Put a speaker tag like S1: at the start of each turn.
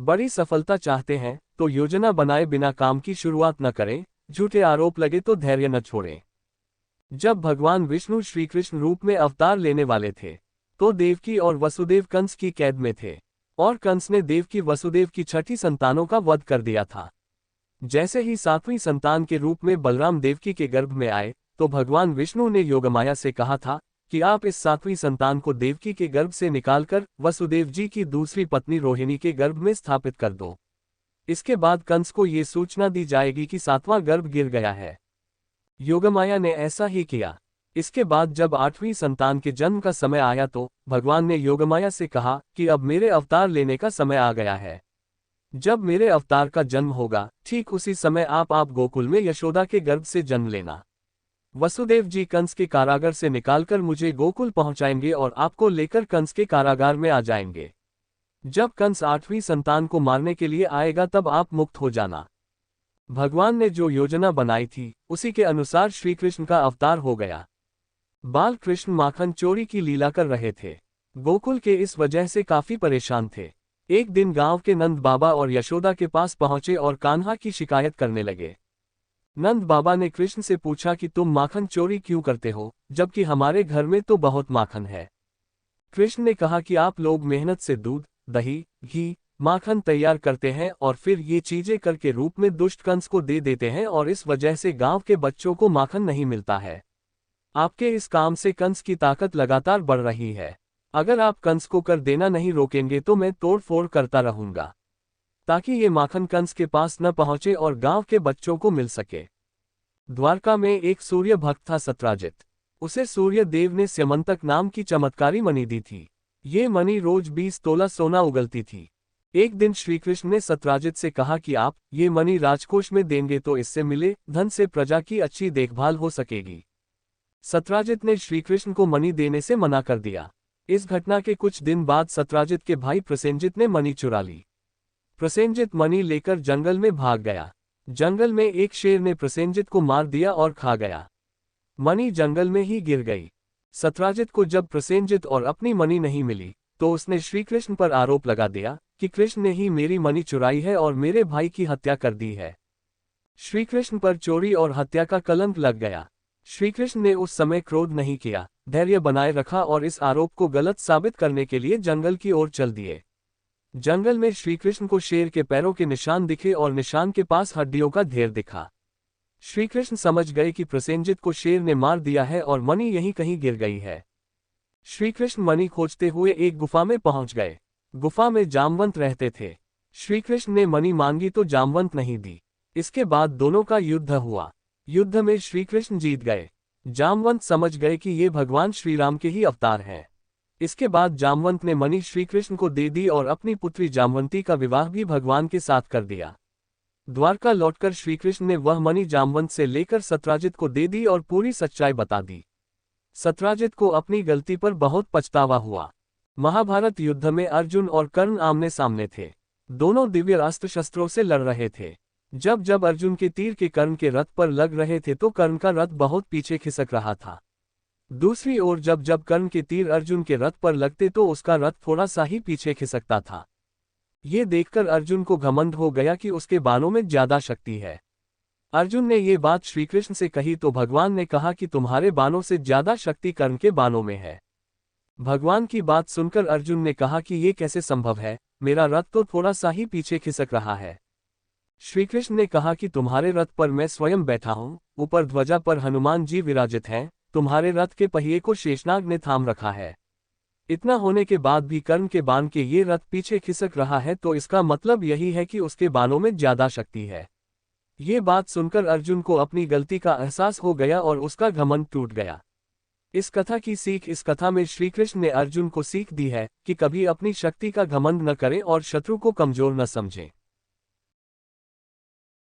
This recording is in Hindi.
S1: बड़ी सफलता चाहते हैं तो योजना बनाए बिना काम की शुरुआत न करें, झूठे आरोप लगे तो धैर्य न छोड़ें। जब भगवान विष्णु श्री कृष्ण रूप में अवतार लेने वाले थे तो देवकी और वसुदेव कंस की कैद में थे, और कंस ने देवकी वसुदेव की छठी संतानों का वध कर दिया था। जैसे ही सातवीं संतान के रूप में बलराम देवकी के गर्भ में आए तो भगवान विष्णु ने योगमाया से कहा था कि आप इस सातवीं संतान को देवकी के गर्भ से निकालकर वसुदेव जी की दूसरी पत्नी रोहिणी के गर्भ में स्थापित कर दो। इसके बाद कंस को ये सूचना दी जाएगी कि सातवां गर्भ गिर गया है। योगमाया ने ऐसा ही किया। इसके बाद जब आठवीं संतान के जन्म का समय आया तो भगवान ने योगमाया से कहा कि अब मेरे अवतार लेने का समय आ गया है। जब मेरे अवतार का जन्म होगा ठीक उसी समय आप गोकुल में यशोदा के गर्भ से जन्म लेना। वसुदेव जी कंस के कारागार से निकालकर मुझे गोकुल पहुंचाएंगे और आपको लेकर कंस के कारागार में आ जाएंगे। जब कंस आठवीं संतान को मारने के लिए आएगा तब आप मुक्त हो जाना। भगवान ने जो योजना बनाई थी उसी के अनुसार श्री कृष्ण का अवतार हो गया। बाल कृष्ण माखन चोरी की लीला कर रहे थे। गोकुल के इस वजह से काफी परेशान थे। एक दिन गांव के नंद बाबा और यशोदा के पास पहुंचे और कान्हा की शिकायत करने लगे। नंद बाबा ने कृष्ण से पूछा कि तुम माखन चोरी क्यों करते हो, जबकि हमारे घर में तो बहुत माखन है। कृष्ण ने कहा कि आप लोग मेहनत से दूध, दही, घी, माखन तैयार करते हैं और फिर ये चीजें कर के रूप में दुष्ट कंस को दे देते हैं और इस वजह से गांव के बच्चों को माखन नहीं मिलता है। आपके इस काम से कंस की ताकत लगातार बढ़ रही है। अगर आप कंस को कर देना नहीं रोकेंगे तो मैं तोड़ फोड़ करता रहूंगा, ताकि ये माखन कंस के पास न पहुंचे और गांव के बच्चों को मिल सके। द्वारका में एक सूर्य भक्त था सत्राजित। उसे सूर्य देव ने स्यमंतक नाम की चमत्कारी मणि दी थी। ये मणि रोज 20 तोला सोना उगलती थी। एक दिन श्रीकृष्ण ने सत्राजित से कहा कि आप ये मणि राजकोष में देंगे तो इससे मिले धन से प्रजा की अच्छी देखभाल हो सकेगी। सत्राजित ने श्रीकृष्ण को मणि देने से मना कर दिया। इस घटना के कुछ दिन बाद सत्राजित के भाई प्रसेनजित ने मणि चुरा ली। प्रसेनजित मणि लेकर जंगल में भाग गया। जंगल में एक शेर ने प्रसेनजित को मार दिया और खा गया। मणि जंगल में ही गिर गई। सत्राजित को जब प्रसेनजित और अपनी मणि नहीं मिली तो उसने श्रीकृष्ण पर आरोप लगा दिया कि कृष्ण ने ही मेरी मणि चुराई है और मेरे भाई की हत्या कर दी है। श्रीकृष्ण पर चोरी और हत्या का कलंक लग गया। श्रीकृष्ण ने उस समय क्रोध नहीं किया, धैर्य बनाए रखा और इस आरोप को गलत साबित करने के लिए जंगल की ओर चल दिए। जंगल में श्रीकृष्ण को शेर के पैरों के निशान दिखे और निशान के पास हड्डियों का ढेर दिखा। श्रीकृष्ण समझ गए कि प्रसेनजित को शेर ने मार दिया है और मणि यहीं कहीं गिर गई है। श्रीकृष्ण मणि खोजते हुए एक गुफा में पहुंच गए। गुफा में जामवंत रहते थे। श्रीकृष्ण ने मणि मांगी तो जामवंत नहीं दी। इसके बाद दोनों का युद्ध हुआ। युद्ध में श्रीकृष्ण जीत गए। जामवंत समझ गए कि ये भगवान श्रीराम के ही अवतार हैं। इसके बाद जामवंत ने मणि श्रीकृष्ण को दे दी और अपनी पुत्री जामवंती का विवाह भी भगवान के साथ कर दिया। द्वारका लौटकर श्रीकृष्ण ने वह मणि जामवंत से लेकर सत्राजित को दे दी और पूरी सच्चाई बता दी। सत्राजित को अपनी गलती पर बहुत पछतावा हुआ। महाभारत युद्ध में अर्जुन और कर्ण आमने सामने थे। दोनों दिव्य अस्त्र शस्त्रों से लड़ रहे थे। जब जब अर्जुन के तीर के कर्ण के रथ पर लग रहे थे तो कर्ण का रथ बहुत पीछे खिसक रहा था। दूसरी ओर जब जब कर्ण के तीर अर्जुन के रथ पर लगते तो उसका रथ थोड़ा सा ही पीछे खिसकता था। ये देखकर अर्जुन को घमंड हो गया कि उसके बाणों में ज्यादा शक्ति है। अर्जुन ने ये बात श्रीकृष्ण से कही तो भगवान ने कहा कि तुम्हारे बाणों से ज्यादा शक्ति कर्ण के बाणों में है। भगवान की बात सुनकर अर्जुन ने कहा कि ये कैसे संभव है, मेरा रथ तो थोड़ा सा ही पीछे खिसक रहा है। श्रीकृष्ण ने कहा कि तुम्हारे रथ पर मैं स्वयं बैठा हूँ, ऊपर ध्वजा पर हनुमान जी विराजित हैं, तुम्हारे रथ के पहिए को शेषनाग ने थाम रखा है। इतना होने के बाद भी कर्ण के बाण के ये रथ पीछे खिसक रहा है तो इसका मतलब यही है कि उसके बाणों में ज्यादा शक्ति है। ये बात सुनकर अर्जुन को अपनी गलती का एहसास हो गया और उसका घमंड टूट गया। इस कथा की सीख। इस कथा में श्रीकृष्ण ने अर्जुन को सीख दी है कि कभी अपनी शक्ति का घमंड न करें और शत्रु को कमजोर न समझें।